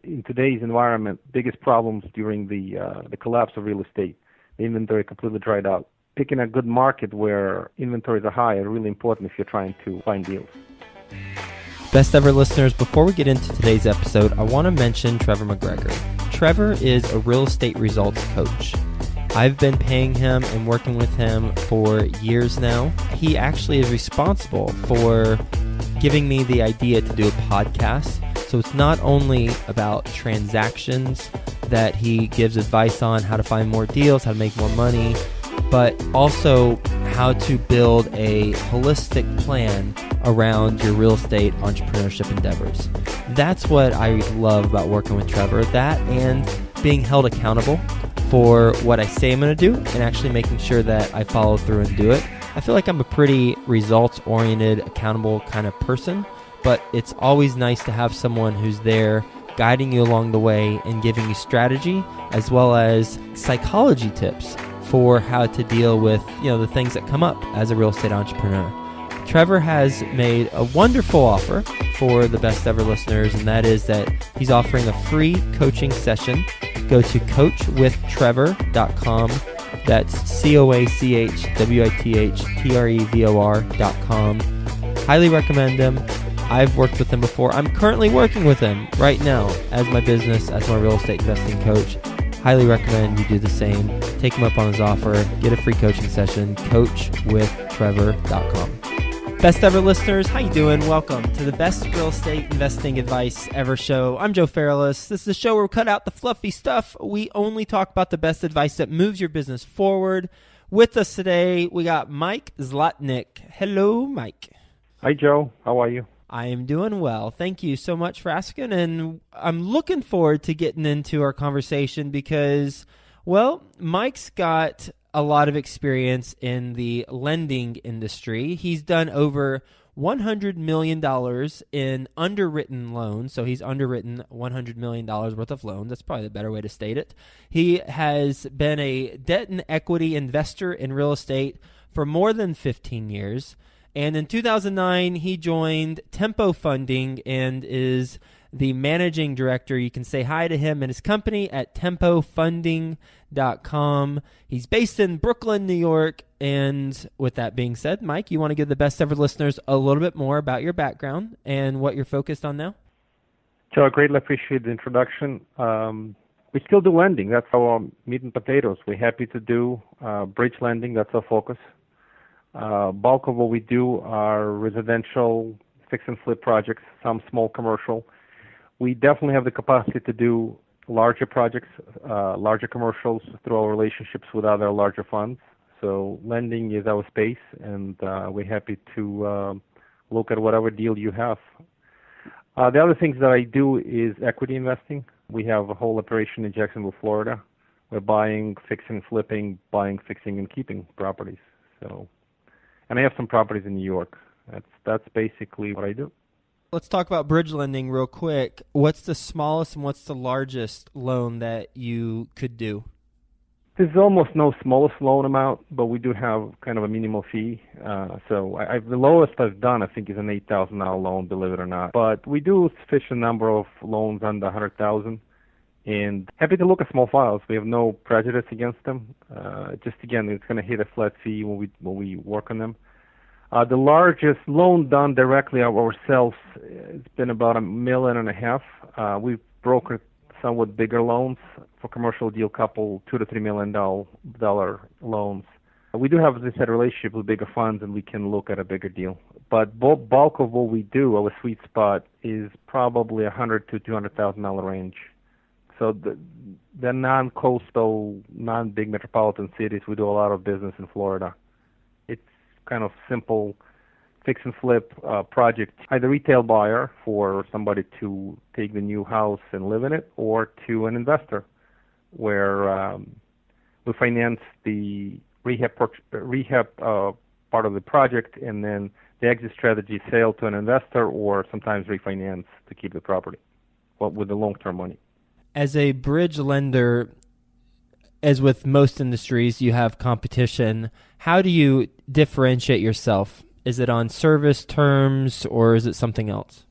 In today's environment, biggest problems during the collapse of real estate, the inventory completely dried out. Picking a good market where inventories are high are really important if you're trying to find deals. Best ever listeners, before we get into today's episode, I want to mention Trevor McGregor. Trevor is a real estate results coach. I've been paying him and working with him for years now. He actually is responsible for giving me the idea to do a podcast. So it's not only about transactions that he gives advice on, how to find more deals, how to make more money, but also how to build a holistic plan around your real estate entrepreneurship endeavors. That's what I love about working with Trevor, that and being held accountable for what I say I'm going to do and actually making sure that I follow through and do it. I feel like I'm a pretty results-oriented, accountable kind of person, but it's always nice to have someone who's there guiding you along the way and giving you strategy as well as psychology tips for how to deal with, the things that come up as a real estate entrepreneur. Trevor has made a wonderful offer for the best ever listeners, and that is that he's offering a free coaching session. Go to coachwithtrevor.com. That's coachwithtrevor.com. Highly recommend him. I've worked with him before. I'm currently working with him right now as my business, as my real estate investing coach. Highly recommend you do the same. Take him up on his offer. Get a free coaching session. coachwithtrevor.com. Best ever listeners, how you doing? Welcome to the best real estate investing advice ever show. I'm Joe Fairless. This is a show where we cut out the fluffy stuff. We only talk about the best advice that moves your business forward. With us today, we got Mike Zlotnick. Hello, Mike. Hi, Joe. How are you? I am doing well. Thank you so much for asking, and I'm looking forward to getting into our conversation because, well, Mike's got a lot of experience in the lending industry. He's done over $100 million in underwritten loans, so he's underwritten $100 million worth of loans. That's probably the better way to state it. He has been a debt and equity investor in real estate for more than 15 years. And in 2009, he joined Tempo Funding and is the managing director. You can say hi to him and his company at tempofunding.com. He's based in Brooklyn, New York. And with that being said, Mike, you want to give the best ever listeners a little bit more about your background and what you're focused on now? Joe, I greatly appreciate the introduction. We still do lending. That's our meat and potatoes. We're happy to do bridge lending. That's our focus. Bulk of what we do are residential fix and flip projects, some small commercial. We definitely have the capacity to do larger projects, larger commercials through our relationships with other larger funds. So lending is our space, and we're happy to look at whatever deal you have. The other things that I do is equity investing. We have a whole operation in Jacksonville, Florida. We're buying, fixing, flipping, buying, fixing, and keeping properties. And I have some properties in New York. That's basically what I do. Let's talk about bridge lending real quick. What's the smallest and what's the largest loan that you could do? There's almost no smallest loan amount, but we do have kind of a minimal fee. The lowest I've done, I think, is an $8,000 loan, believe it or not. But we do a sufficient number of loans under $100,000. And happy to look at small files. We have no prejudice against them. Just again, it's going to hit a flat fee when we work on them. The largest loan done directly ourselves has been about $1.5 million. We've brokered somewhat bigger loans for commercial deal, couple $2 to $3 million loans. We do have, as I said, a relationship with bigger funds, and we can look at a bigger deal. But bulk of what we do, our sweet spot, is probably $100,000 to $200,000 range. So the non-coastal, non-big metropolitan cities, we do a lot of business in Florida. It's kind of simple fix and flip project, either retail buyer for somebody to take the new house and live in it, or to an investor where we finance the rehab part of the project, and then the exit strategy, sale to an investor, or sometimes refinance to keep the property, but with the long-term money. As a bridge lender, as with most industries, you have competition. How do you differentiate yourself? Is it on service terms, or is it something else?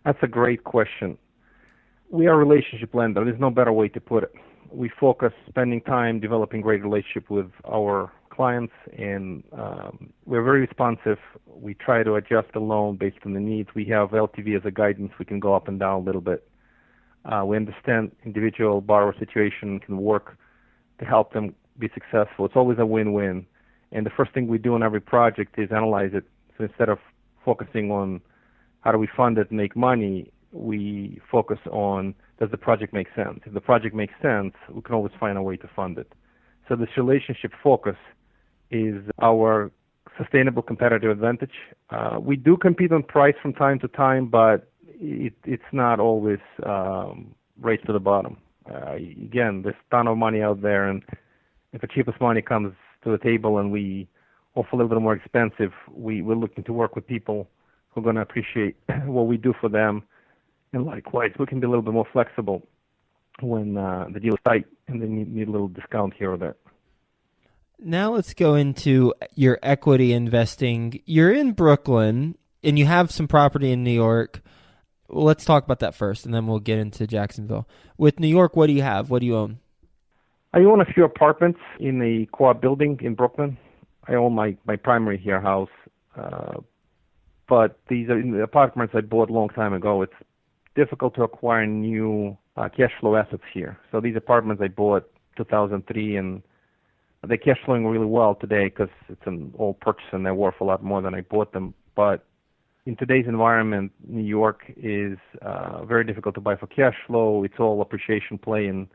That's a great question. We are a relationship lender. There's no better way to put it. We focus spending time developing great relationship with our clients, and we're very responsive. We try to adjust the loan based on the needs. We have LTV as a guidance. We can go up and down a little bit. We understand individual borrower situation, can work to help them be successful. It's always a win-win. And the first thing we do on every project is analyze it. So instead of focusing on how do we fund it and make money, we focus on, does the project make sense? If the project makes sense, we can always find a way to fund it. So this relationship focus is our sustainable competitive advantage. We do compete on price from time to time, but it's not always race to the bottom. Again, there's a ton of money out there, and if the cheapest money comes to the table and we offer a little bit more expensive, we're looking to work with people who are going to appreciate what we do for them. And likewise, we can be a little bit more flexible when the deal is tight and they need a little discount here or there. Now let's go into your equity investing. You're in Brooklyn, and you have some property in New York. Well, let's talk about that first, and then we'll get into Jacksonville. With New York, what do you have? What do you own? I own a few apartments in a co-op building in Brooklyn. I own my primary here house, but these are the apartments I bought a long time ago. It's difficult to acquire new cash flow assets here. So these apartments I bought 2003, and they're cash flowing really well today because it's an old purchase and they're worth a lot more than I bought them. But in today's environment, New York is very difficult to buy for cash flow. It's all appreciation play, and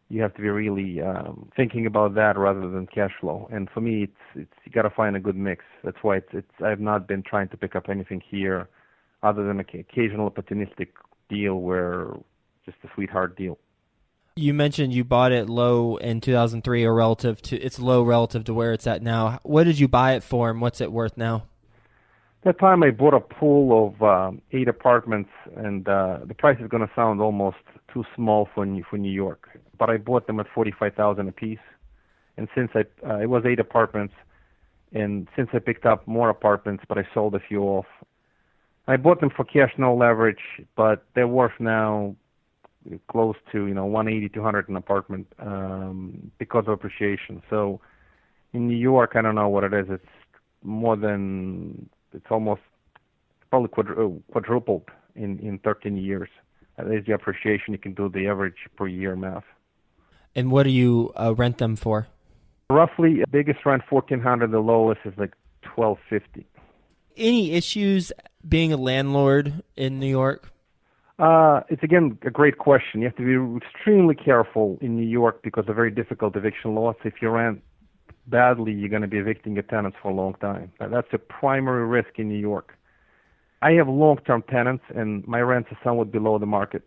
you have to be really thinking about that rather than cash flow. And for me, it's you got to find a good mix. That's why I have not been trying to pick up anything here, other than an occasional opportunistic deal where just a sweetheart deal. You mentioned you bought it low in 2003, or it's low relative to where it's at now. What did you buy it for, and what's it worth now? That time I bought a pool of 8 apartments, and the price is going to sound almost too small for New York, but I bought them at $45,000 a piece. And since it was 8 apartments, and since I picked up more apartments, but I sold a few off, I bought them for cash, no leverage, but they're worth now close to 180, 200 an apartment because of appreciation. So in New York, I don't know what it is. It's almost probably quadrupled in 13 years. There's the appreciation. You can do the average per year math. And what do you rent them for? Roughly, biggest rent $1,400. The lowest is like $1,250. Any issues being a landlord in New York? It's, again, a great question. You have to be extremely careful in New York because of very difficult eviction laws. If you rent badly, you're going to be evicting your tenants for a long time. That's a primary risk in New York. I have long-term tenants, and my rents are somewhat below the market.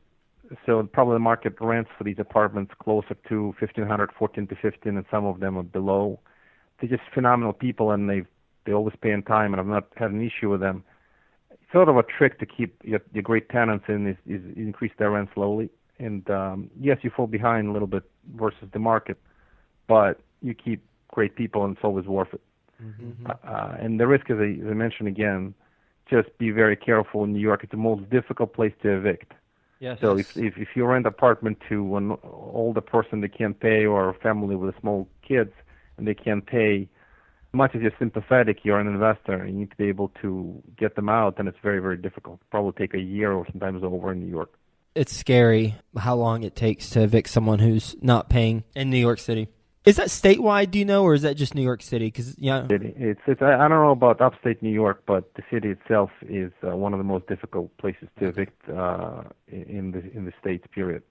So probably the market rents for these apartments closer to $1,500, $1,400 to $1,500, and some of them are below. They're just phenomenal people, and they always pay in time, and I've not had an issue with them. Sort of a trick to keep your great tenants in is increase their rent slowly. And yes, you fall behind a little bit versus the market, but you keep great people, and it's always worth it. Mm-hmm. And the risk, as I mentioned again, just be very careful in New York. It's the most difficult place to evict. Yes. So if you rent an apartment to an older person that can't pay, or a family with small kids and they can't pay, much as you're sympathetic, you're an investor. You need to be able to get them out, and it's very, very difficult. Probably take a year or sometimes over in New York. It's scary how long it takes to evict someone who's not paying in New York City. Is that statewide, do you know, or is that just New York City? Because it's I don't know about upstate New York, but the city itself is one of the most difficult places to evict in the states. Period.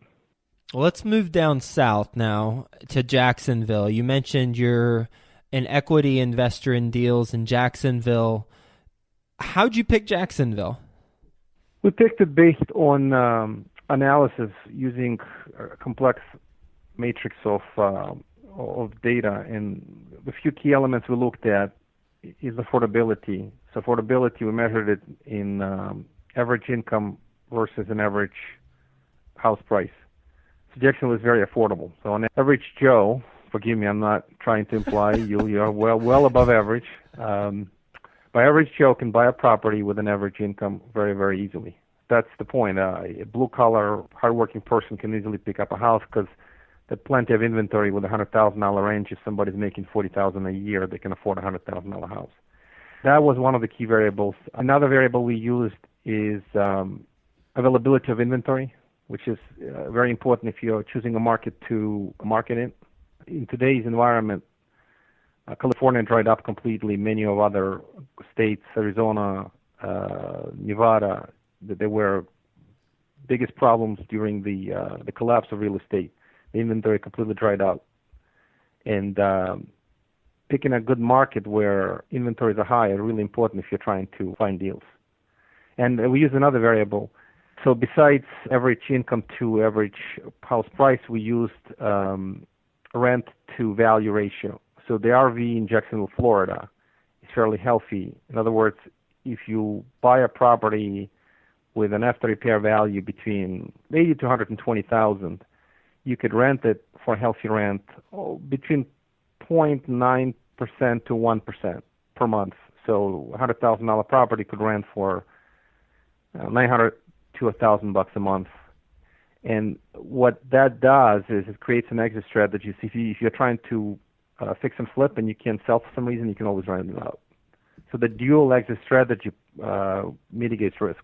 Well, let's move down south now to Jacksonville. You mentioned you're an equity investor in deals in Jacksonville. How'd you pick Jacksonville? We picked it based on analysis using a complex matrix of data, and the few key elements we looked at is affordability. So affordability, we measured it in average income versus an average house price. So Jacksonville is very affordable. So an average Joe, forgive me, I'm not trying to imply you're well above average. By average Joe can buy a property with an average income very, very easily. That's the point. A blue-collar, hardworking person can easily pick up a house because there's plenty of inventory with a $100,000 range. If somebody's making $40,000 a year, they can afford a $100,000 house. That was one of the key variables. Another variable we used is availability of inventory, which is very important if you're choosing a market to market in. In today's environment, California dried up completely. Many of other states, Arizona, Nevada, there were biggest problems during the collapse of real estate. The inventory completely dried out. And picking a good market where inventories are high are really important if you're trying to find deals. And we use another variable. So besides average income to average house price, we used rent to value ratio. So the RV in Jacksonville, Florida is fairly healthy. In other words, if you buy a property with an after repair value between 80 to 120,000, you could rent it for a healthy rent between 0.9% to 1% per month. So a $100,000 property could rent for $900 to $1,000 a month. And what that does is it creates an exit strategy. So if you're trying to fix and flip and you can't sell for some reason, you can always rent it out. So the dual exit strategy mitigates risk.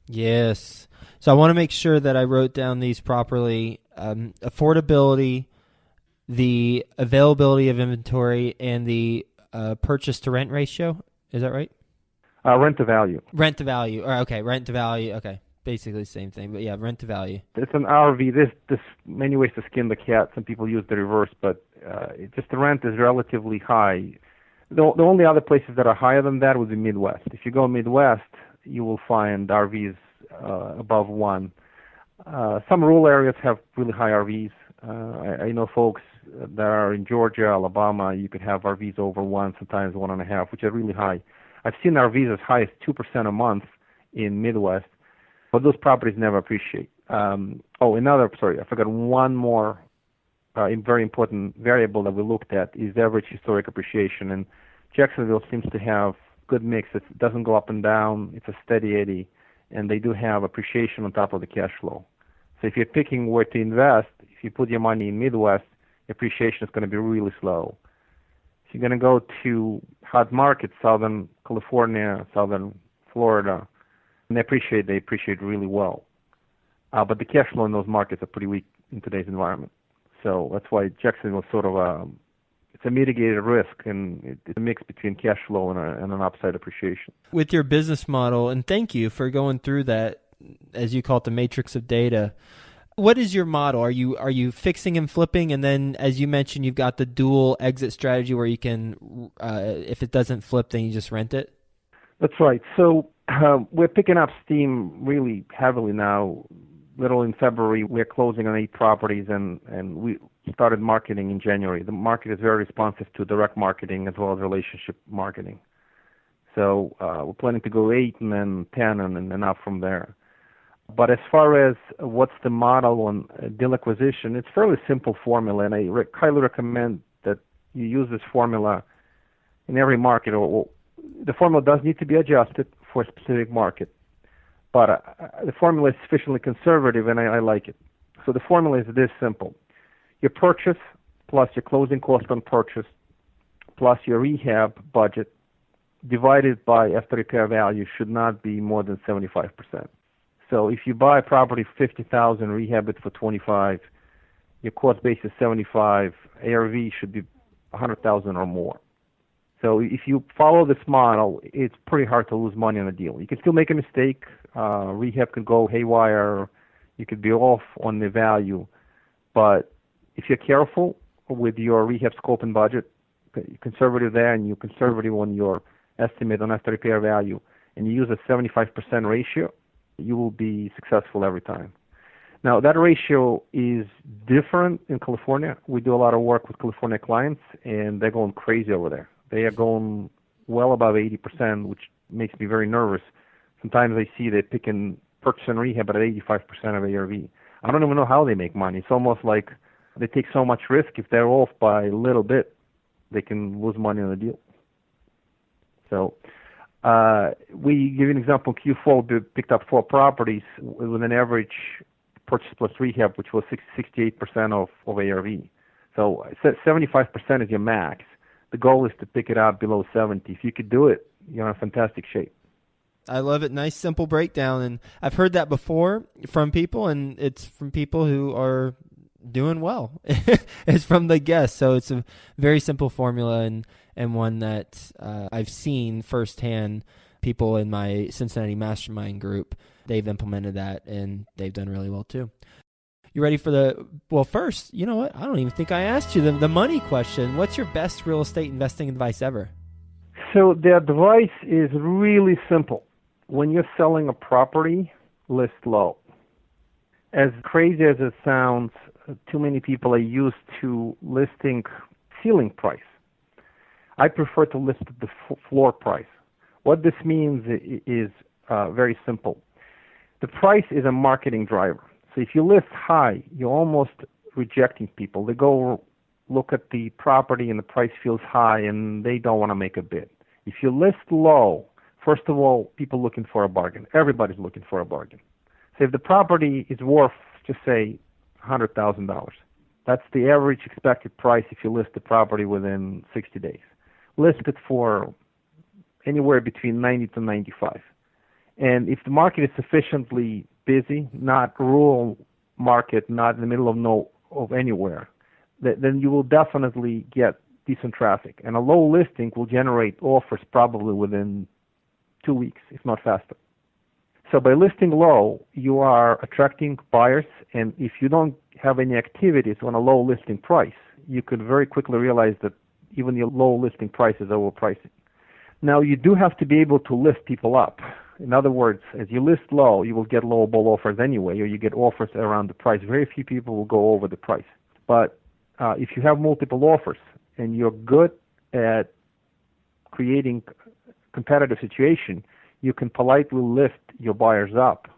Yes. So I want to make sure that I wrote down these properly. Affordability, the availability of inventory, and the purchase to rent ratio. Is that right? Rent to value. Rent to value. Okay, rent to value. Okay, basically the same thing. But yeah, rent to value. It's an RV. There's many ways to skin the cat. Some people use the reverse, but just the rent is relatively high. The only other places that are higher than that would be Midwest. If you go Midwest, you will find RVs above 1. Some rural areas have really high RVs. I know folks that are in Georgia, Alabama, you could have RVs over 1, sometimes 1.5, which are really high. I've seen RVs as high as 2% a month in Midwest, but those properties never appreciate. I forgot one more very important variable that we looked at is average historic appreciation. And Jacksonville seems to have good mix. It doesn't go up and down. It's a steady eddy, and they do have appreciation on top of the cash flow. So if you're picking where to invest, if you put your money in Midwest, appreciation is going to be really slow. If you're going to go to hot markets, Southern California, Southern Florida, and they appreciate really well. But the cash flow in those markets are pretty weak in today's environment. So that's why Jacksonville is sort of it's a mitigated risk, and it's a mix between cash flow and an upside appreciation. With your business model, and thank you for going through that, as you call it, the matrix of data. What is your model? Are you fixing and flipping, and then, as you mentioned, you've got the dual exit strategy where you can, if it doesn't flip, then you just rent it? That's right. So we're picking up steam really heavily now. Little in February, we're closing on 8 properties, and we started marketing in January. The market is very responsive to direct marketing as well as relationship marketing. So we're planning to go 8 and then 10 and up from there. But as far as what's the model on deal acquisition, it's a fairly simple formula, and I highly recommend that you use this formula in every market. The formula does need to be adjusted for a specific market, but the formula is sufficiently conservative, and I like it. So the formula is this simple. Your purchase plus your closing cost on purchase plus your rehab budget divided by after repair value should not be more than 75%. So if you buy a property for $50,000, rehab it for $25,000, your cost base is $75,000, ARV should be $100,000 or more. So if you follow this model, it's pretty hard to lose money on a deal. You can still make a mistake. Rehab could go haywire. You could be off on the value. But if you're careful with your rehab scope and budget, you're conservative there, and you're conservative on your estimate on after repair value, and you use a 75% ratio, you will be successful every time. Now, that ratio is different in California. We do a lot of work with California clients, and they're going crazy over there. They are going well above 80%, which makes me very nervous. Sometimes I see they're picking purchase and rehab at 85% of ARV. I don't even know how they make money. It's almost like they take so much risk. If they're off by a little bit, they can lose money on the deal. So We give you an example. Q4 we picked up 4 properties with an average purchase plus rehab, which was 68% of ARV. So 75% is your max. The goal is to pick it up below 70. If you could do it, you're in fantastic shape. I love it. Nice, simple breakdown. And I've heard that before from people, and it's from people who are doing well. It's from the guests. So it's a very simple formula and one that I've seen firsthand. People in my Cincinnati mastermind group, they've implemented that, and they've done really well too. You ready for well, first, you know what? I don't even think I asked you the money question. What's your best real estate investing advice ever? So the advice is really simple. When you're selling a property, list low. As crazy as it sounds, too many people are used to listing ceiling price. I prefer to list the floor price. What this means is very simple. The price is a marketing driver. So if you list high, you're almost rejecting people. They go look at the property and the price feels high and they don't want to make a bid. If you list low, first of all, people looking for a bargain. Everybody's looking for a bargain. So if the property is worth, just say, $100,000, that's the average expected price if you list the property within 60 days. List it for anywhere between 90 to 95. And if the market is sufficiently busy, not rural market, not in the middle of anywhere, then you will definitely get decent traffic. And a low listing will generate offers probably within 2 weeks, if not faster. So by listing low, you are attracting buyers, and if you don't have any activities on a low listing price, you could very quickly realize that even your low listing price is overpriced. Now, you do have to be able to lift people up. In other words, as you list low, you will get lowball offers anyway, or you get offers around the price. Very few people will go over the price. But if you have multiple offers and you're good at creating competitive situation, you can politely lift your buyers up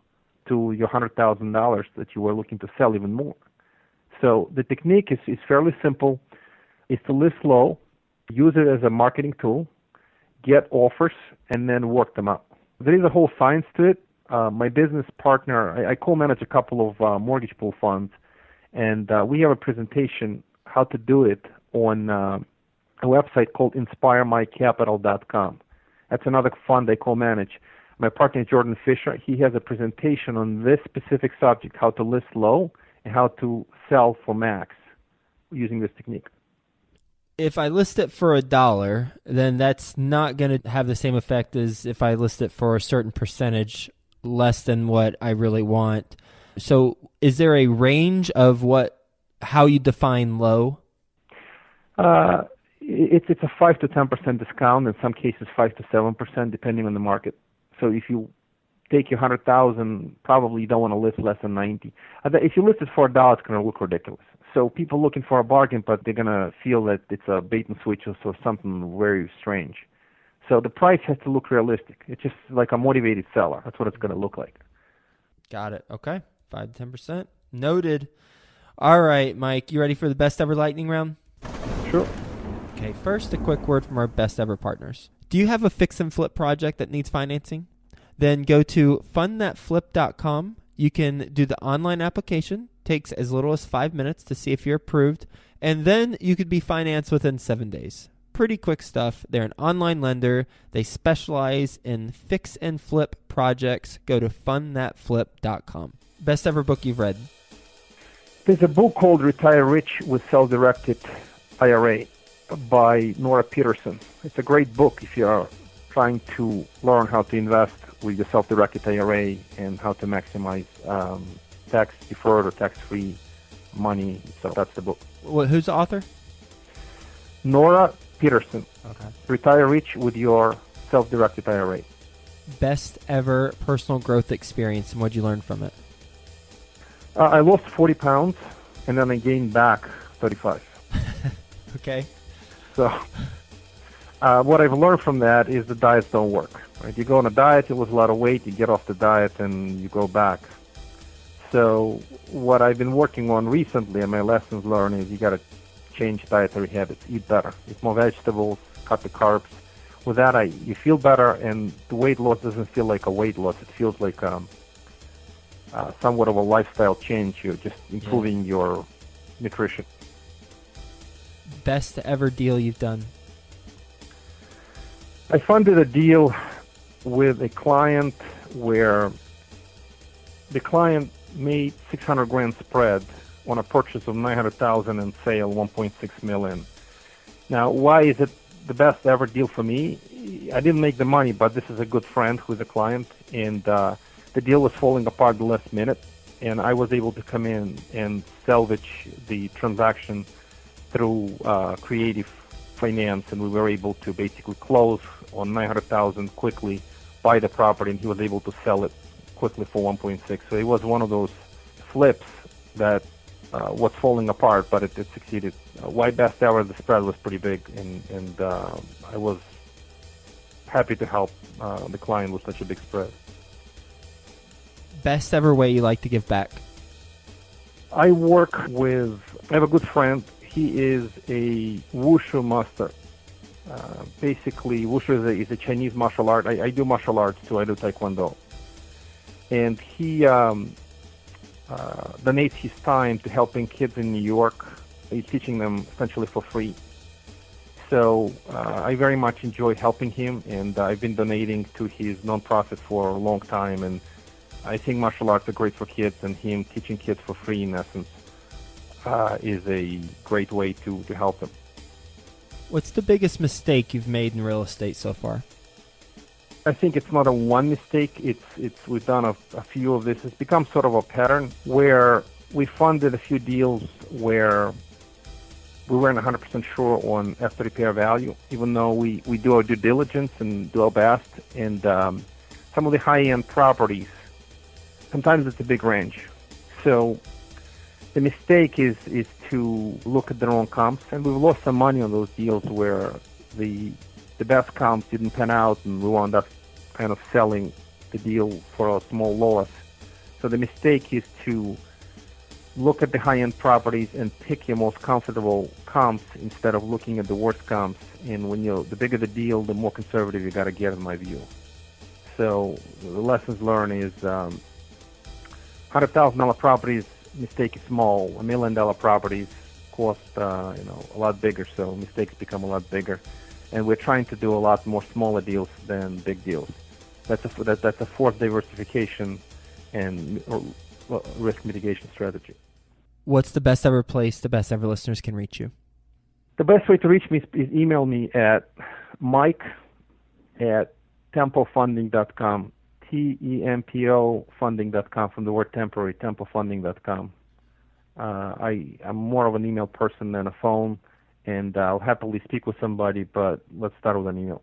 to your $100,000 that you were looking to sell even more. So the technique is fairly simple. It's to list low, use it as a marketing tool, get offers, and then work them out. There is a whole science to it. My business partner, I co-manage a couple of mortgage pool funds, and we have a presentation how to do it on a website called inspiremycapital.com. That's another fund I co-manage. My partner, Jordan Fisher, he has a presentation on this specific subject, how to list low and how to sell for max using this technique. If I list it for $1, then that's not going to have the same effect as if I list it for a certain percentage less than what I really want. So is there a range of how you define low? It's a 5 to 10% discount, in some cases 5 to 7%, depending on the market. So if you take your 100,000, probably you don't want to list less than 90. If you list it for $1, it's going to look ridiculous. So people looking for a bargain, but they're going to feel that it's a bait and switch or something very strange. So the price has to look realistic. It's just like a motivated seller. That's what it's going to look like. Got it. Okay. 5 to 10%. Noted. All right, Mike, you ready for the best ever lightning round? Sure. Okay, first a quick word from our best ever partners. Do you have a fix and flip project that needs financing? Then go to fundthatflip.com. You can do the online application. Takes as little as 5 minutes to see if you're approved. And then you could be financed within 7 days. Pretty quick stuff. They're an online lender. They specialize in fix and flip projects. Go to fundthatflip.com. Best ever book you've read? There's a book called Retire Rich with Self-Directed IRA by Nora Peterson. It's a great book if you're trying to learn how to invest with your self-directed IRA and how to maximize tax-deferred or tax-free money. So that's the book. Who's the author? Nora Peterson. Okay. Retire Rich with your self-directed IRA. Best ever personal growth experience, and what'd you learn from it? I lost 40 pounds, and then I gained back 35. Okay. So what I've learned from that is the diets don't work. Right? You go on a diet, you lose a lot of weight, you get off the diet, and you go back. So what I've been working on recently, and my lessons learned, is you got to change dietary habits, eat better, eat more vegetables, cut the carbs. with that, you feel better, and the weight loss doesn't feel like a weight loss. It feels like somewhat of a lifestyle change. You're just improving your nutrition. Best ever deal you've done? I funded a deal with a client where the client made $600,000 spread on a purchase of $900,000 and sale $1.6 million. Now, why is it the best ever deal for me? I didn't make the money, but this is a good friend who's a client, and the deal was falling apart the last minute, and I was able to come in and salvage the transaction through creative finance, and we were able to basically close on $900,000 quickly, buy the property, and he was able to sell it quickly for 1.6. So it was one of those flips that was falling apart, but it succeeded. Why best ever? The spread was pretty big, and I was happy to help the client with such a big spread. Best ever way you like to give back? I have a good friend. He is a wushu master. Basically, wushu is a Chinese martial art. I do martial arts too. I do taekwondo. And he donates his time to helping kids in New York. He's teaching them essentially for free. So I very much enjoy helping him, and I've been donating to his nonprofit for a long time. And I think martial arts are great for kids, and him teaching kids for free, in essence, is a great way to help them. What's the biggest mistake you've made in real estate so far? I think it's not a one mistake. We've done a few of this. It's become sort of a pattern where we funded a few deals where we weren't 100% sure on after repair value, even though we do our due diligence and do our best. And some of the high-end properties, sometimes it's a big range. So the mistake is to look at the wrong comps, and we've lost some money on those deals where the best comps didn't pan out, and we wound up kind of selling the deal for a small loss. So the mistake is to look at the high-end properties and pick your most comfortable comps instead of looking at the worst comps. And when the bigger the deal, the more conservative you got to get, in my view. So the lessons learned is $100,000 properties, mistake is small. $1 million properties cost a lot bigger, so mistakes become a lot bigger. And we're trying to do a lot more smaller deals than big deals. That's a fourth diversification and risk mitigation strategy. What's the best ever place the best ever listeners can reach you? The best way to reach me is email me at mike@tempofunding.com, TEMPO funding.com, from the word temporary, tempofunding.com. I'm more of an email person than a phone, and I'll happily speak with somebody, but let's start with an email.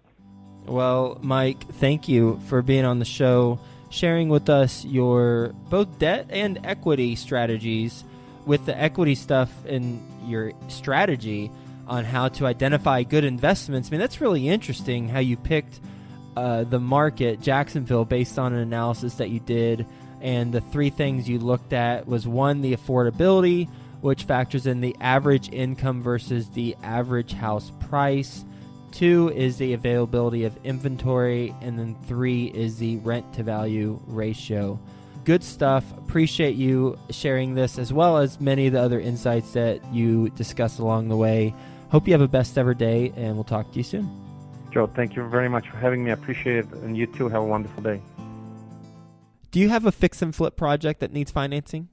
Well, Mike, thank you for being on the show, sharing with us your both debt and equity strategies. With the equity stuff and your strategy on how to identify good investments, I mean, that's really interesting how you picked the market, Jacksonville, based on an analysis that you did. And the three things you looked at was, one, the affordability, which factors in the average income versus the average house price. 2 is the availability of inventory. And then 3 is the rent to value ratio. Good stuff. Appreciate you sharing this, as well as many of the other insights that you discussed along the way. Hope you have a best ever day, and we'll talk to you soon. Joe, thank you very much for having me. I appreciate it, and you too. Have a wonderful day. Do you have a fix and flip project that needs financing?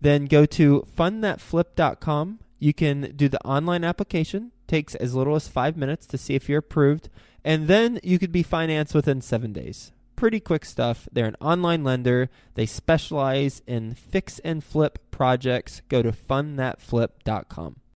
Then go to fundthatflip.com. You can do the online application. Takes as little as 5 minutes to see if you're approved, and then you could be financed within 7 days. Pretty quick stuff. They're an online lender. They specialize in fix and flip projects. Go to fundthatflip.com.